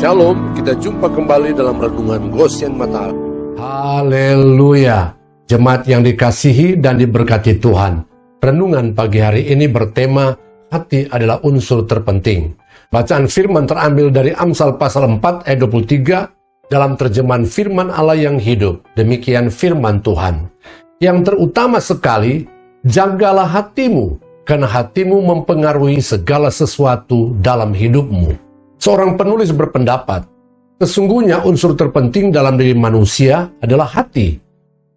Shalom, kita jumpa kembali dalam Renungan Goshen Mata. Haleluya, jemaat yang dikasihi dan diberkati Tuhan. Renungan pagi hari ini bertema, hati adalah unsur terpenting. Bacaan firman terambil dari Amsal pasal 4 ayat 23 dalam terjemahan firman Allah yang hidup. Demikian firman Tuhan. Yang terutama sekali, jagalah hatimu, karena hatimu mempengaruhi segala sesuatu dalam hidupmu. Seorang penulis berpendapat, sesungguhnya unsur terpenting dalam diri manusia adalah hati.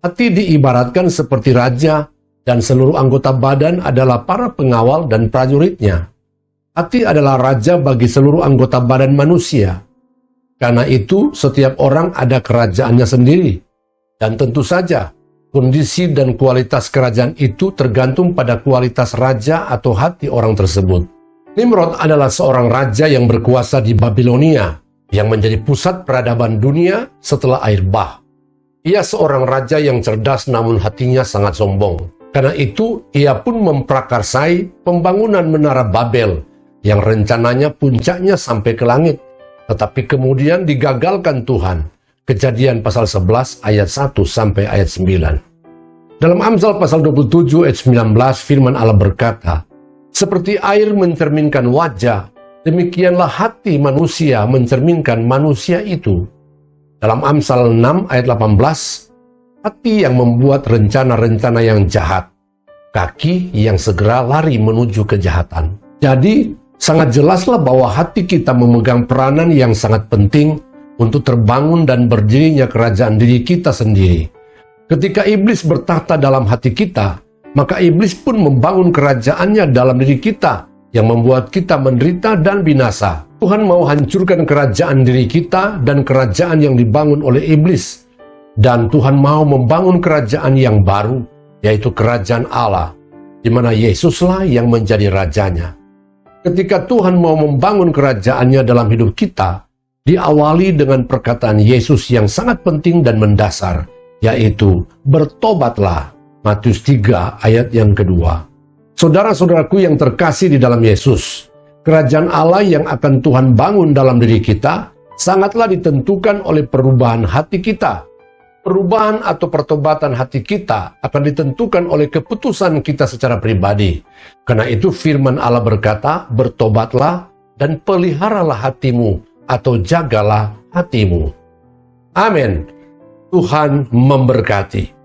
Hati diibaratkan seperti raja dan seluruh anggota badan adalah para pengawal dan prajuritnya. Hati adalah raja bagi seluruh anggota badan manusia. Karena itu, setiap orang ada kerajaannya sendiri. Dan tentu saja, kondisi dan kualitas kerajaan itu tergantung pada kualitas raja atau hati orang tersebut. Nimrod adalah seorang raja yang berkuasa di Babilonia, yang menjadi pusat peradaban dunia setelah air bah. Ia seorang raja yang cerdas namun hatinya sangat sombong. Karena itu, ia pun memprakarsai pembangunan menara Babel, yang rencananya puncaknya sampai ke langit, tetapi kemudian digagalkan Tuhan. Kejadian pasal 11 ayat 1 sampai ayat 9. Dalam Amsal pasal 27 ayat 19 firman Allah berkata, seperti air mencerminkan wajah, demikianlah hati manusia mencerminkan manusia itu. Dalam Amsal 6 ayat 18, hati yang membuat rencana-rencana yang jahat, kaki yang segera lari menuju kejahatan. Jadi, sangat jelaslah bahwa hati kita memegang peranan yang sangat penting untuk terbangun dan berdirinya kerajaan diri kita sendiri. Ketika iblis bertahta dalam hati kita, maka iblis pun membangun kerajaannya dalam diri kita, yang membuat kita menderita dan binasa. Tuhan mau hancurkan kerajaan diri kita dan kerajaan yang dibangun oleh iblis. Dan Tuhan mau membangun kerajaan yang baru, yaitu kerajaan Allah, di mana Yesuslah yang menjadi rajanya. Ketika Tuhan mau membangun kerajaannya dalam hidup kita, diawali dengan perkataan Yesus yang sangat penting dan mendasar, yaitu bertobatlah. Matius 3 ayat yang kedua. Saudara-saudaraku yang terkasih di dalam Yesus, kerajaan Allah yang akan Tuhan bangun dalam diri kita sangatlah ditentukan oleh perubahan hati kita. Perubahan atau pertobatan hati kita akan ditentukan oleh keputusan kita secara pribadi. Karena itu firman Allah berkata, bertobatlah dan peliharalah hatimu atau jagalah hatimu. Amin. Tuhan memberkati.